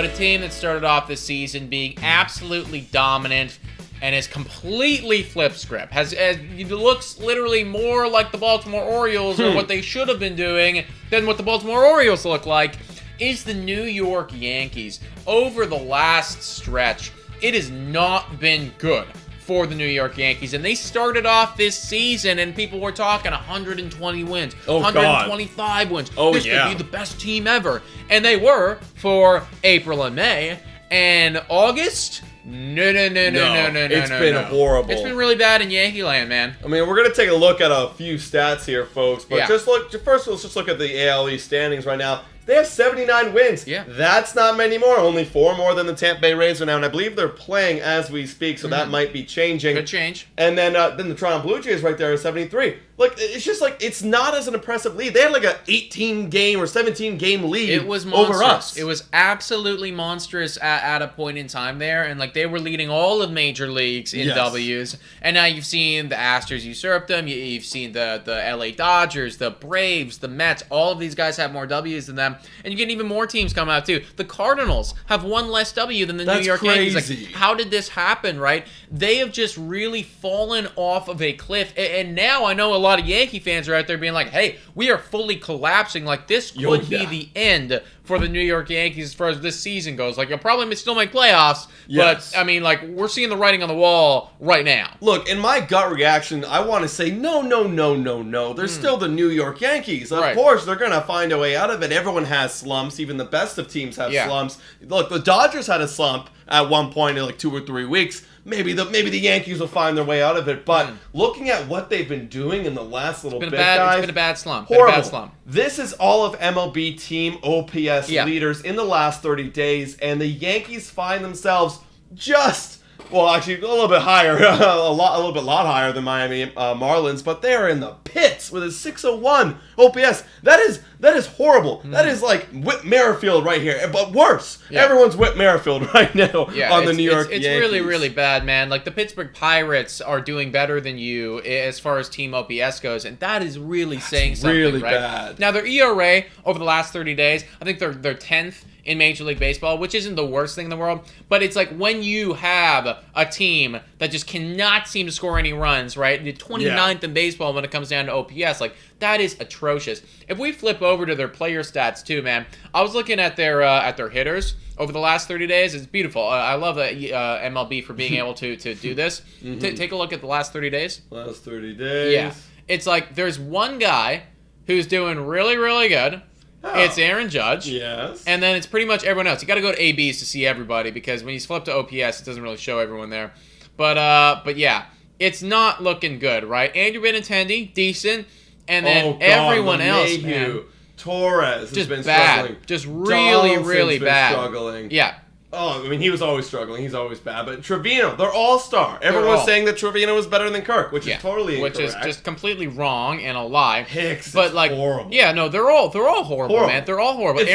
but a team that started off this season being absolutely dominant and has completely flipped script. It looks literally more like the Baltimore Orioles or what they should have been doing than what the Baltimore Orioles look like, is the New York Yankees. Over the last stretch, it has not been good for the New York Yankees, and they started off this season and people were talking 120 wins, 125 wins. This could be the best team ever. And they were for April and May. And August? No. It's been horrible. It's been really bad in Yankee land, man. I mean, we're going to take a look at a few stats here, folks. But Yeah. first let's just look at the AL East standings right now. They have 79 wins. Yeah. That's not many more. Only 4 more than the Tampa Bay Rays are now. And I believe they're playing as we speak, so that might be changing. Could change. And then the Toronto Blue Jays right there are 73. Look, it's just like, it's not as an impressive lead. They had like a 18-game or 17-game lead It was monstrous. over us. It was absolutely monstrous at a point in time there, and like they were leading all of major leagues in W's. And now you've seen the Astros usurp them. You've seen the LA Dodgers, the Braves, the Mets. All of these guys have more W's than them, and you get even more teams coming out too. The Cardinals have one less W than the New York Yankees. Like, how did this happen? Right? They have just really fallen off of a cliff, and now I know a lot of Yankee fans are out there being like, hey, we are fully collapsing. Like, this could be the end for the New York Yankees as far as this season goes. Like, you'll probably still make playoffs, but, I mean, like, we're seeing the writing on the wall right now. Look, in my gut reaction, I want to say, no. They're still the New York Yankees. Of course, they're going to find a way out of it. Everyone has slumps. Even the best of teams have slumps. Look, the Dodgers had a slump at one point in like 2 or 3 weeks. Maybe the Yankees will find their way out of it. But looking at what they've been doing in the last little bit, guys, it's been a bad slump. Horrible. This is all of MLB team OPS leaders in the last 30 days, and the Yankees find themselves actually a little bit higher, a lot higher than Miami Marlins, but they are in the pits with a 601 OPS. That is horrible. That is like Whit Merrifield right here, but worse. Everyone's Whit Merrifield right now on the New York Yankees. It's really, really bad, man. Like, the Pittsburgh Pirates are doing better than you as far as team OPS goes, and that is really saying something, really right? bad. Now, their ERA over the last 30 days, I think they're 10th in Major League Baseball, which isn't the worst thing in the world, but it's like when you have a team that just cannot seem to score any runs, right? The 29th in baseball when it comes down to OPS, like, that is atrocious. If we flip over to their player stats too, man, I was looking at their hitters over the last 30 days. It's beautiful. I love MLB for being able to do this. Take a look at the last 30 days. Last 30 days. Yeah. It's like there's one guy who's doing really, really good. It's Aaron Judge. Yes. And then it's pretty much everyone else. You got to go to ABs to see everybody because when you flip to OPS, it doesn't really show everyone there. But yeah, it's not looking good, right? Andrew Benintendi, decent. And then everyone else, man. Torres just has been bad. struggling. Just really, really bad. Struggling. Yeah. Oh, I mean, he was always struggling. He's always bad. But Trevino, they're all-star. Everyone was saying that Trevino was better than Kirk, which is totally incorrect. Which is just completely wrong and a lie. Hicks, but like, horrible. Yeah, no, they're all horrible, man. They're all horrible. It's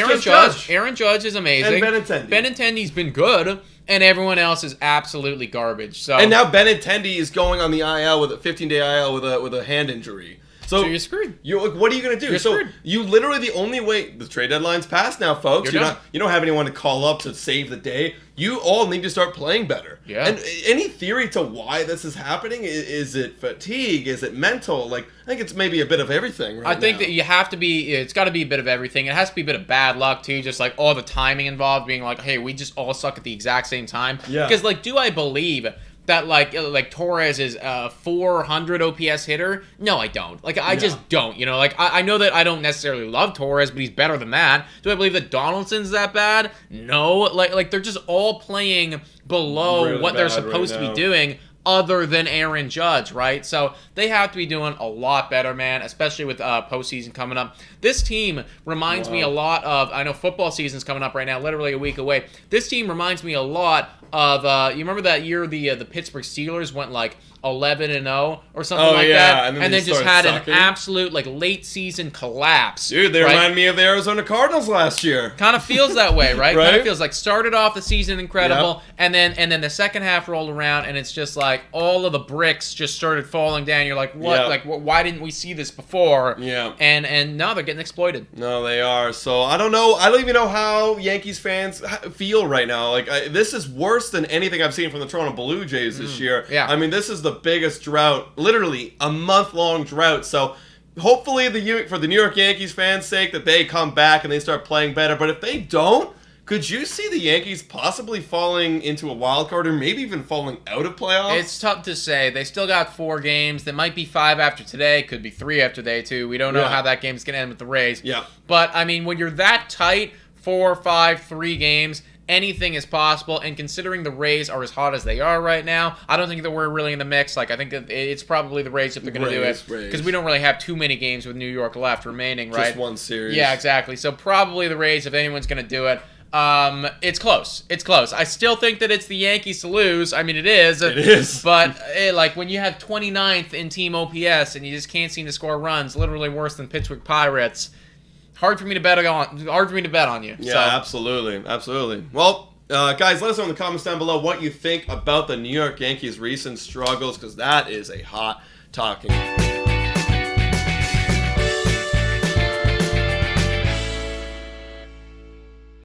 Aaron Judge is amazing. And Benintendi. Benintendi's been good, and everyone else is absolutely garbage. So and now Benintendi is going on the IL with a 15-day IL with a hand injury. So you're screwed. What are you going to do? You're screwed. You literally, the only way, the trade deadline's passed now, folks. You're done. You don't have anyone to call up to save the day. You all need to start playing better. Yeah. And any theory to why this is happening? Is it fatigue? Is it mental? Like, I think it's maybe a bit of everything I think that you have to be, it's got to be a bit of everything. It has to be a bit of bad luck, too. Just like all the timing involved, being like, hey, we just all suck at the exact same time. Yeah. Because, like, do I believe that like Torres is a 400 OPS hitter? No, I don't. Like, I just don't. You know, like, I know that I don't necessarily love Torres, but he's better than that. Do I believe that Donaldson's that bad? No. Like they're just all playing below really what they're supposed right to now. be doing, other than Aaron Judge, right? So they have to be doing a lot better, man, especially with postseason coming up. This team reminds me a lot of, I know football season's coming up right now, literally a week away. This team reminds me a lot of you remember that year the Pittsburgh Steelers went like 11-0 or something like that, and then just had an absolute like late season collapse. Dude, they remind me of the Arizona Cardinals last year. Kind of feels that way, right? Kind of feels like started off the season incredible, and then the second half rolled around, and it's just like all of the bricks just started falling down. You're like, what? Like, why didn't we see this before? Yeah. And now they're getting exploited. No, they are. So I don't know. I don't even know how Yankees fans feel right now. Like this is worse than anything I've seen from the Toronto Blue Jays this year. Yeah. I mean, this is the biggest drought, literally a month-long drought. So hopefully for the New York Yankees fans' sake that they come back and they start playing better. But if they don't, could you see the Yankees possibly falling into a wild card or maybe even falling out of playoffs? It's tough to say. They still got 4 games. There might be 5 after today. Could be 3 after today, too. We don't know how that game's going to end with the Rays. Yeah. But, I mean, when you're that tight, 4, 5, 3 games, anything is possible. And considering the Rays are as hot as they are right now, I don't think that we're really in the mix. Like, I think that it's probably the Rays if they're going to do it. Because we don't really have too many games with New York left remaining, right? Just one series. Yeah, exactly. So probably the Rays if anyone's going to do it. It's close. It's close. I still think that it's the Yankees to lose. I mean, it is. It is. But like when you have 29th in team OPS and you just can't seem to score runs, literally worse than Pittsburgh Pirates. Hard for me to bet on you. Yeah, absolutely. Well, guys, let us know in the comments down below what you think about the New York Yankees' recent struggles, because that is a hot talking.